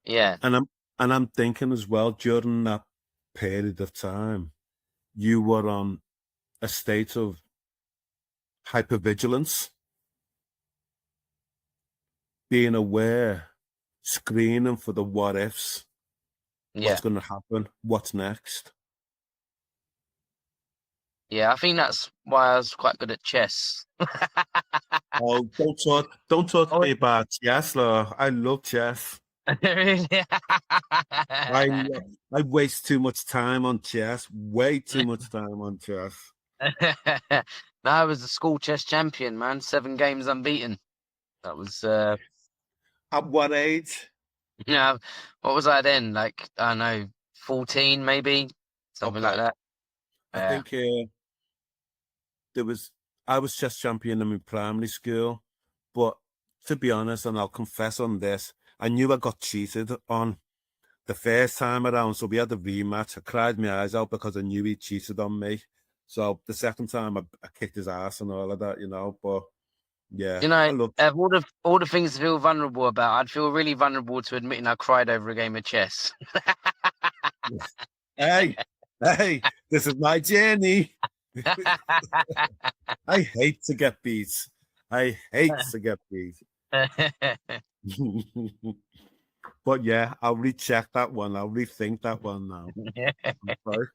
yeah, And I'm thinking as well, during that period of time, you were on a state of hypervigilance, being aware, screening for the what ifs, yeah, what's going to happen, what's next. yeah. I think that's why I was quite good at chess. Oh, don't talk to Oh, me about chess, love. I love chess. really? I I waste too much time on chess. Way too much time on chess. No, I was a school chess champion, man. 7 games unbeaten. That was, At what age? yeah. What was I then? Like, I don't know, 14 maybe, something like Okay, that. I Yeah. think there was I was chess champion in my primary school, but to be honest, and I'll confess on this, I knew I got cheated on the first time around, so we had a rematch. I cried my eyes out because I knew he cheated on me. So the second time, I kicked his ass and all of that. But yeah, You know, I love. of all the things to feel vulnerable about, I'd feel really vulnerable to admitting I cried over a game of chess. Hey, hey, this is my journey. I hate to get beat. I hate to get beat. But yeah, I'll recheck that one. I'll rethink that one now. I'm sorry.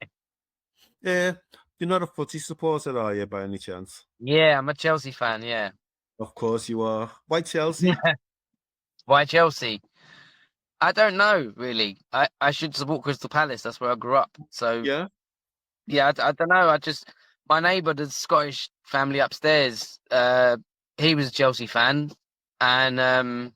Yeah, you're not a footy supporter, are you, by any chance? Yeah, I'm a Chelsea fan. Yeah. Of course you are. Why Chelsea? Why Chelsea? I don't know really. I should support Crystal Palace. That's where I grew up. So Yeah. yeah, I don't know. I just, my neighbour, the Scottish family upstairs, he was a Chelsea fan, and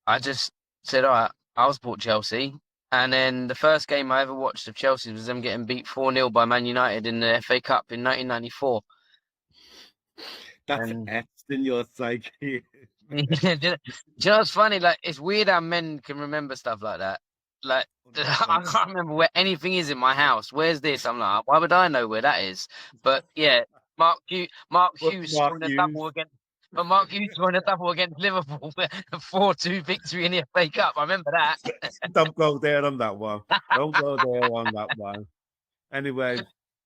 I just said, all right, I'll support Chelsea. And then the first game I ever watched of Chelsea was them getting beat 4-0 by Man United in the FA Cup in 1994. That's And etched in your psyche. do you know what's funny? Like, it's weird how men can remember stuff like that. Like, I 100%. can't remember where anything is in my house. Where's this? I'm like, why would I know where that is? But yeah, Mark But Hughes Mark scoring a Hughes, double against. But Mark Hughes scoring a double against Liverpool, 4-2 victory in the FA Cup. I remember that. don't go there on that one. Don't go there on that one. Anyway,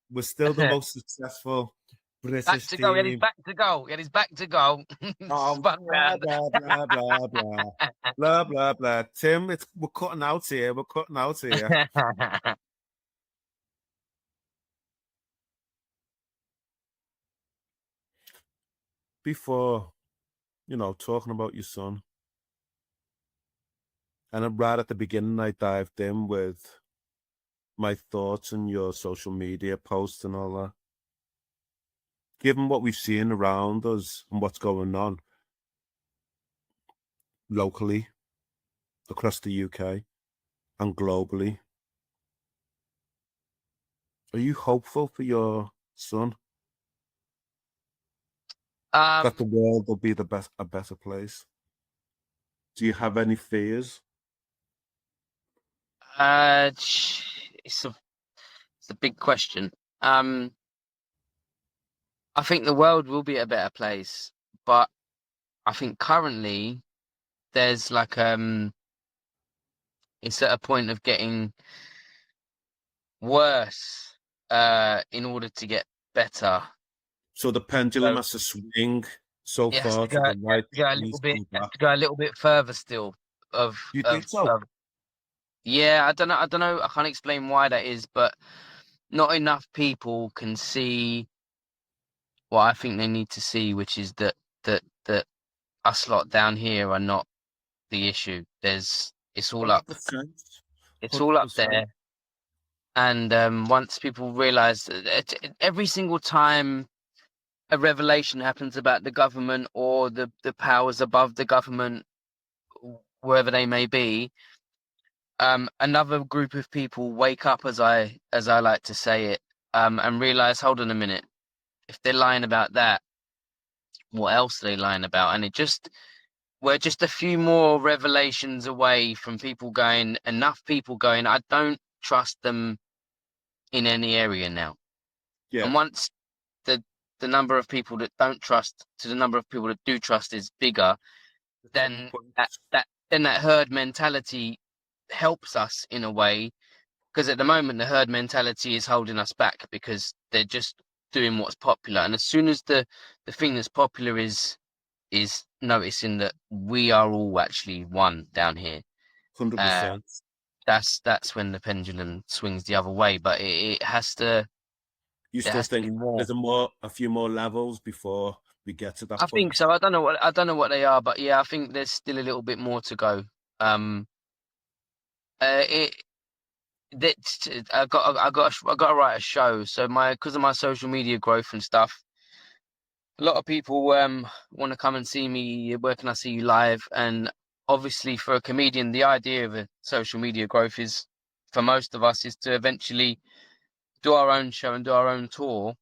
we're still the most successful Back British to goal. He had his team. back to goal. He had his back to goal. Spun Blah, round. blah, blah, blah, blah. Blah, blah, blah. Tim, we're cutting out here. We're cutting out here. Before, talking about your son, and right at the beginning, I dived in with my thoughts on your social media posts and all that. Given what we've seen around us and what's going on locally, across the UK, and globally, are you hopeful for your son that the um, world will be a better place? Do you have any fears? it's a big question. Um, I think the world will be a better place, but I think currently there's like it's at a point of getting worse in order to get better. So the pendulum So has to swing so it has far to to go, the it has right to go a and little he's bit, pulled it has back. to go a little bit further still. Do you think so? Of Yeah, I don't know. I can't explain why that is, but not enough people can see what I think they need to see, which is that us lot down here are not the issue. It's all up, 100%. it's all up 100%. there. And once people realize that every single time a revelation happens about the government or the powers above the government, wherever they may be, another group of people wake up, as I like to say it, and realize, hold on a minute, if they're lying about that, what else are they lying about? And we're just a few more revelations away from enough people going, I don't trust them in any area now. Yeah. And once the the number of people that don't trust to the number of people that do trust is bigger, The tipping then point. that herd mentality helps us in a way. Because at the moment, the herd mentality is holding us back because they're just doing what's popular. And as soon as the thing that's popular is noticing that we are all actually one down here, uh, 100%. that's when the pendulum swings the other way. But You there still has to think be more. there's a few more levels before we get to that I think point? so. I don't know what they are, but yeah, I think there's still a little bit more to go. Um, it that I got to write a show. So because of my social media growth and stuff, a lot of people want to come and see me. Where can I see you live? And obviously, for a comedian, the idea of a social media growth is, for most of us, is to eventually do our own show and do our own tour,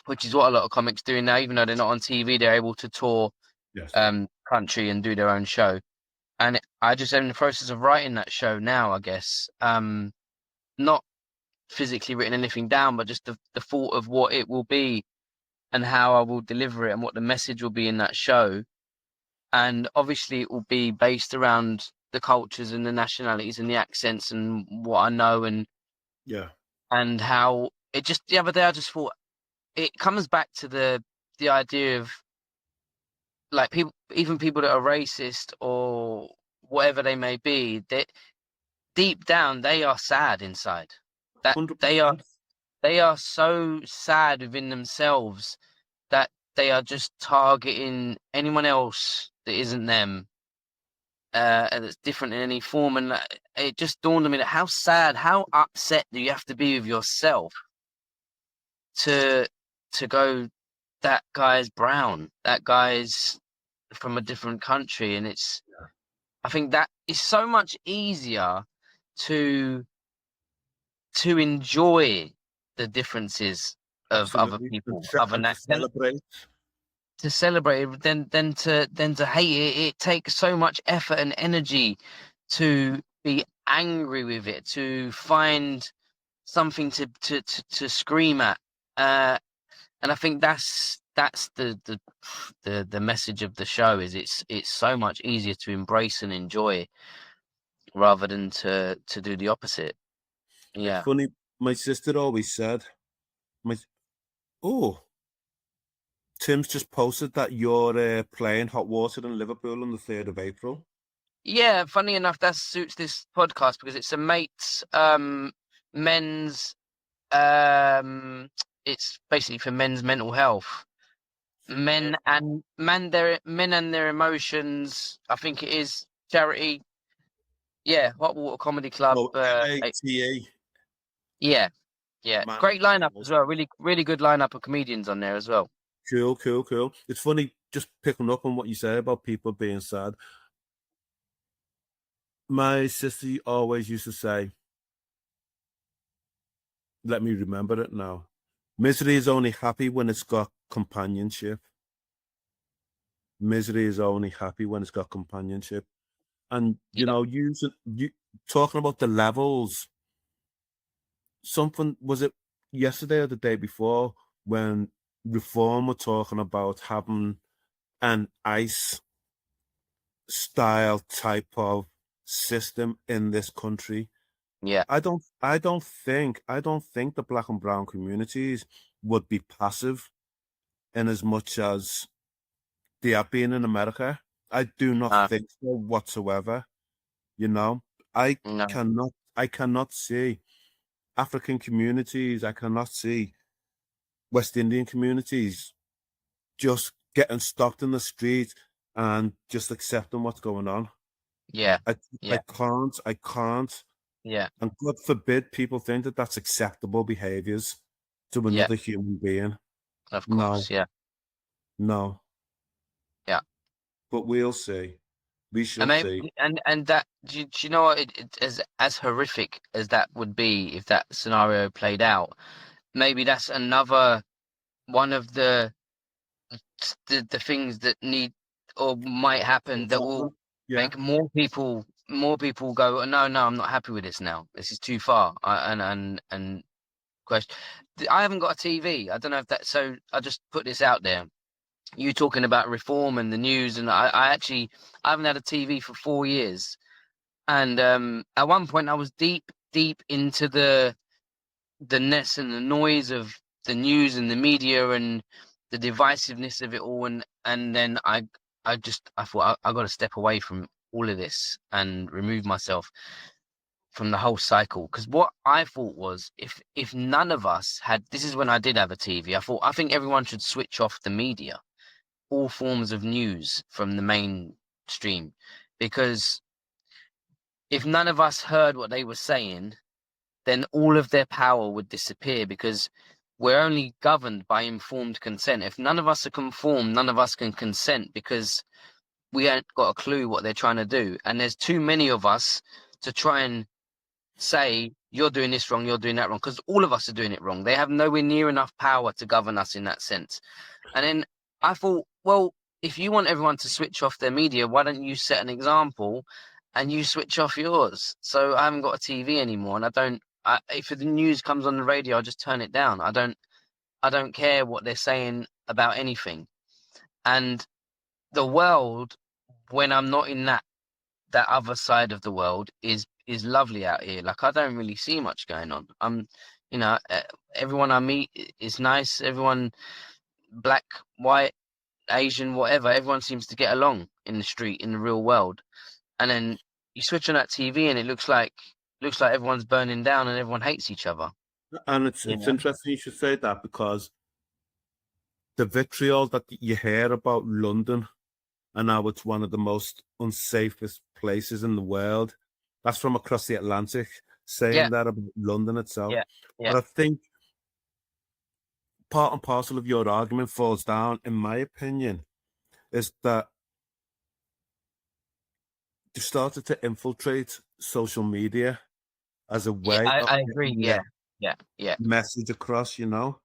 which is what a lot of comics do now. Even though they're not on TV, they're able to tour Yes. country and do their own show. And I just am in the process of writing that show now, I guess. Not physically written anything down, but just the thought of what it will be and how I will deliver it and what the message will be in that show. And obviously, it will be based around the cultures and the nationalities and the accents and what I know Yeah. and how it just the other day I just thought it comes back to the idea of like people, even people that are racist or whatever they may be, that deep down they are sad inside. That 100%. they are so sad within themselves that they are just targeting anyone else that isn't them, and that's different in any form. And it just dawned on me that how sad, how upset do you have to be with yourself to go, that guy's brown, that guy's from a different country, and I think that is so much easier to enjoy the differences of other Absolutely. people, other And to than celebrate. to celebrate it than to hate it. It takes so much effort and energy to be angry with it, to find something to scream at. And I think that's the message of the show is it's so much easier to embrace and enjoy rather than to do the opposite. It's Yeah. funny. My sister always said, "My oh, Tim's just posted that you're playing hot water in Liverpool on the 3rd of April." Yeah, funny enough, that suits this podcast because it's a mate's men's it's basically for men's mental health. Superb. Men and their emotions. I think it is charity. Yeah, Hot Water Comedy Club. Oh, MATE. Yeah, yeah. Man, Great lineup as well. Really, really good lineup of comedians on there as well. cool, cool, cool. It's funny just picking up on what you say about people being sad. My sister always used to say, let me remember it now. Misery is only happy when it's got companionship. Misery is only happy when it's got companionship. And you Yeah, know, you talking about the levels. Something was it yesterday or the day before when Reform were talking about having an ICE style type of system in this country. yeah, I don't think the black and brown communities would be passive in as much as they have been in America. I do not no, think so whatsoever. You know, I no, I cannot see African communities, I cannot see West Indian communities just getting stopped in the street and just accepting what's going on. yeah, I I yeah, can't. yeah, And God forbid people think that that's acceptable behaviors to yeah. another human being. Of No, course, yeah, no. yeah. But we'll see. We And shall maybe, see. and that do you know what as horrific as that would be if that scenario played out? Maybe that's another one of the things that need or might happen that will Yeah. make more people go, no, no, I'm not happy with this now. This is too far. And question. I haven't got a TV. I don't know if that. So I just put this out there. You talking about reform and the news, and I haven't had a TV for 4 years. And at one point, I was deep into the ness and the noise of the news and the media and the divisiveness of it all, and then I thought I got to step away from all of this and remove myself from the whole cycle, because what I thought was if none of us had, this is when I did have a TV, I think everyone should switch off the media, all forms of news from the mainstream, because if none of us heard what they were saying, then all of their power would disappear, because we're only governed by informed consent. If none of us are conformed, none of us can consent, because we ain't got a clue what they're trying to do. And there's too many of us to try and say, you're doing this wrong, you're doing that wrong, because all of us are doing it wrong. They have nowhere near enough power to govern us in that sense. And then I thought, well, if you want everyone to switch off their media, why don't you set an example and you switch off yours? So I haven't got a TV anymore, and if the news comes on the radio, I just turn it down. I don't care what they're saying about anything. And the world, when I'm not in that other side of the world, is lovely out here. Like, I don't really see much going on. Everyone I meet is nice. Everyone, black, white, Asian, whatever, everyone seems to get along in the street, in the real world. And then you switch on that TV and it looks like everyone's burning down and everyone hates each other. And it's You it's know? interesting you should say that, because the vitriol that you hear about London and how it's one of the most unsafest places in the world, that's from across the Atlantic Yeah, saying that about London itself. yeah, yeah, But I think part and parcel of your argument falls down, in my opinion, is that you started to infiltrate social media as a yeah. way I, of I agree. getting Yeah, your yeah, yeah, message across, and it's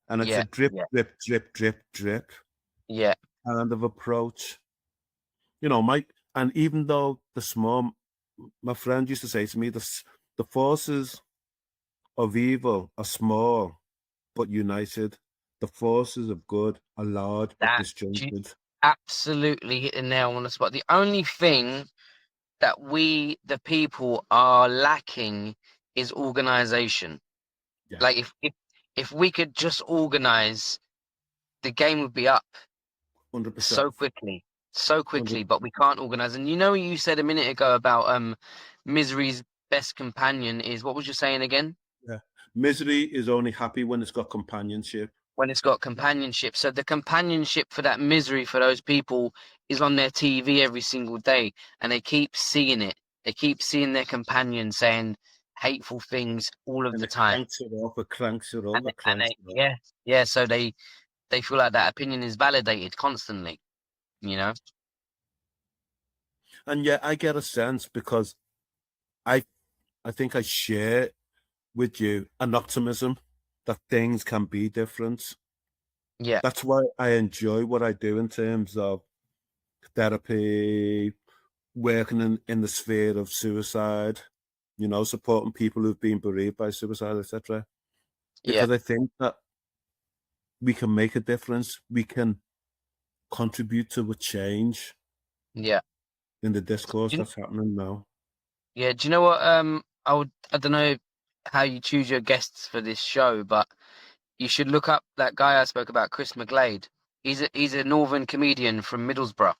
a yeah, drip, yeah, drip, drip, drip, drip. yeah. kind of approach. You know, and even though my friend used to say to me, the forces of evil are small but united. The forces of good are large but That you disjointed. absolutely hit the nail on the spot. The only thing that we, the people, are lacking is organization. Yeah, Like if we could just organize, the game would be up 100%. so quickly, so 100. quickly. But we can't organize. And you know, you said a minute ago about misery's best companion is, what was you saying again? Yeah. Misery is only happy when it's got companionship. When it's got companionship. So the companionship for that misery for those people is on their TV every single day, and they keep seeing it. They keep seeing their companion saying hateful things all of And the it time. cranks it up, it cranks it up, And it and cranks it up. yeah, yeah. So they feel like that opinion is validated constantly. You know. And yet I get a sense because I I think I share with you an optimism that things can be different. Yeah, That's why I enjoy what I do in terms of therapy, working in the sphere of suicide, you know, supporting people who've been bereaved by suicide, etc. yeah, Because I think that we can make a difference. We can contribute to a change yeah. in the discourse Do you, that's happening now. yeah. Do you know what? I don't know how you choose your guests for this show, but you should look up that guy I spoke about, Chris McGlade. He's a northern comedian from Middlesbrough,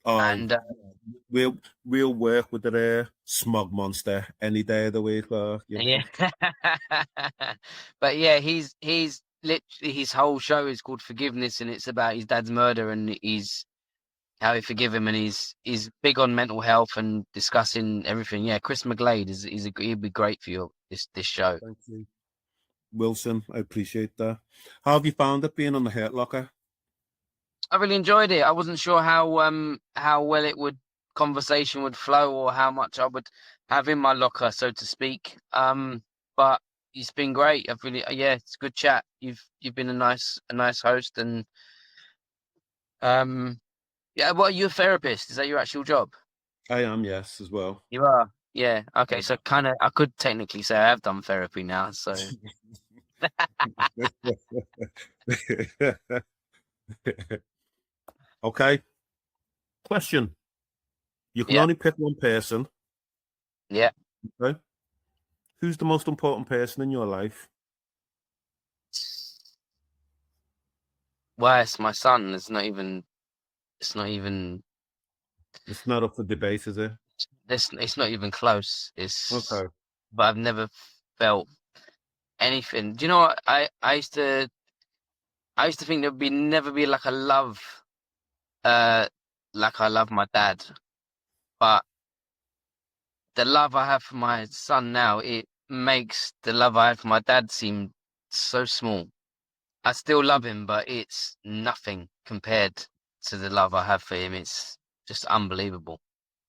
Oh, and we'll work with the smog monster any day of the week. You yeah. know, But yeah, he's literally, his whole show is called Forgiveness, and it's about his dad's murder, and he's how he forgive him, and he's big on mental health and discussing everything. Yeah, Chris McGlade he'd be great for your this show. thank you, Wilson. I appreciate that. How have you found it being on the Hurt Locker? I really enjoyed it. I wasn't sure how well it would conversation would flow or how much I would have in my locker, so to speak. But it's been great. I've really yeah, it's a good chat. You've been a nice host and yeah. What are you, a therapist? Is that your actual job? I am, yes, as well. You are. Yeah. Okay. Yeah. So kind of I could technically say I have done therapy now. So Okay. Question. You can yeah. only pick one person. Yeah. Okay? Who's the most important person in your life? Well, it's my son. It's not even It's not up for debate, is it? it's not even close. It's Okay. but I've never felt anything. Do you know what? I used to think there'd be never be like a love, uh, like I love my dad, but the love I have for my son now, it makes the love I had for my dad seem so small. I still love him, but it's nothing compared to the love I have for him. It's just unbelievable.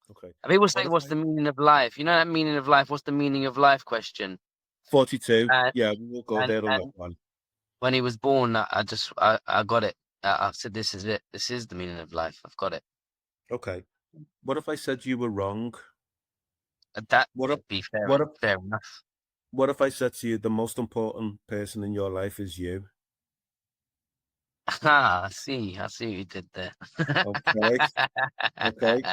Okay. And people What say, if "What's I the meaning of life?" You know that meaning of life. What's the meaning of life question? 42? And Yeah, we'll go and there on that and one. when he was born, I got it. I said, "This is it. This is the meaning of life. I've got it." Okay. What if I said you were wrong? That What if would be fair. what if Fair enough. what if I said to you the most important person in your life is you? Ah, I see. I see what you did there. Okay. Okay.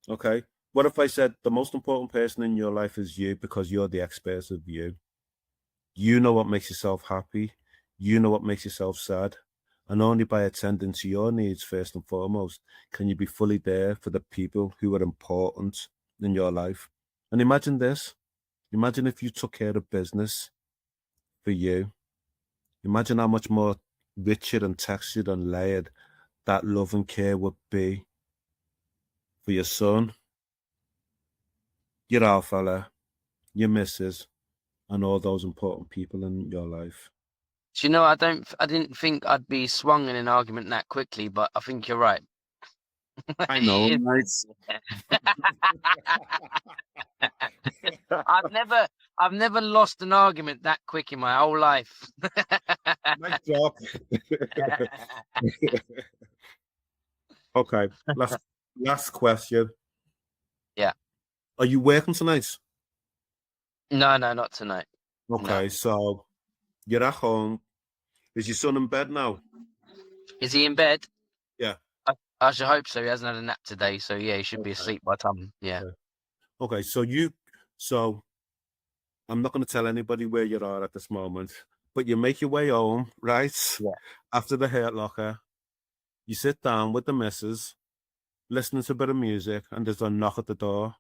Okay. What if I said the most important person in your life is you because you're the expert of you? You know what makes yourself happy. You know what makes yourself sad. And only by attending to your needs first and foremost can you be fully there for the people who are important in your life. And imagine this. Imagine if you took care of business for you. Imagine how much more richer and textured and layered that love and care would be for your son, your our fella, your missus, and all those important people in your life. Do you know? I didn't think I'd be swung in an argument that quickly, but I think you're right. I know, It right? is. I've never, I've never lost an argument that quick in my whole life. Mic drop. Okay. Last question. Yeah. Are you working tonight? No, not tonight. No. Okay, so you're at home. Is your son in bed now? Is he in bed? Yeah. I should hope so. He hasn't had a nap today, so yeah, he should be Okay. asleep by the time. Yeah. Okay. So I'm not going to tell anybody where you are at this moment, but you make your way home, right? Yeah. After the Hurt Locker, you sit down with the missus, listening to a bit of music, and there's a knock at the door.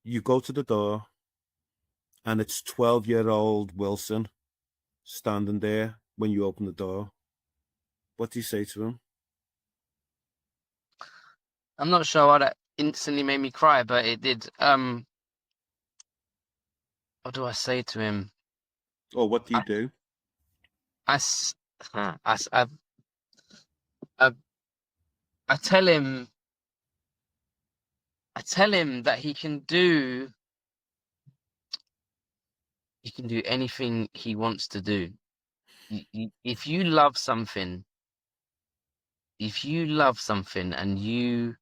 You go to the door, and it's 12-year-old Wilson standing there when you open the door. What do you say to him? I'm not sure why that instantly made me cry, but it did. What do I say to him? Or what do you I, do? I, s- I, s- I, I tell him. I tell him that he can do anything he wants to do. If you love something, and you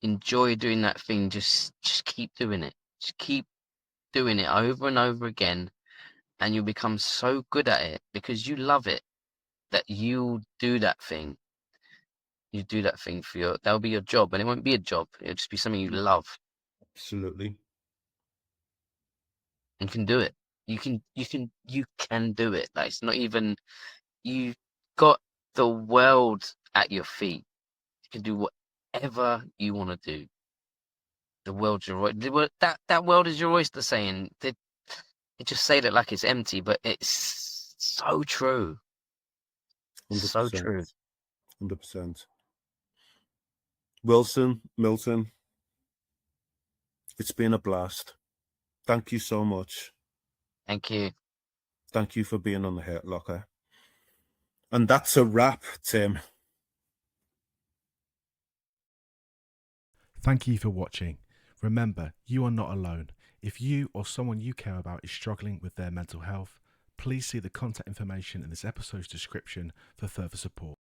enjoy doing that thing, just keep doing it. Just keep doing it over and over again, and you'll become so good at it because you love it that you'll do that thing. You do that thing that'll be your job, and it won't be a job. It'll just be something you love Absolutely. and can do it. You can do it. Like, it's not even, you got the world at your feet. You can do whatever you want to do. The world's your that world is your oyster saying. They just say that like it's empty, but it's so true. So 100%. true. 100%. Wilson, Milton, it's been a blast. Thank you so much. Thank you. Thank you for being on the Hurt Locker. And that's a wrap, Tim. Thank you for watching. Remember, you are not alone. If you or someone you care about is struggling with their mental health, please see the contact information in this episode's description for further support.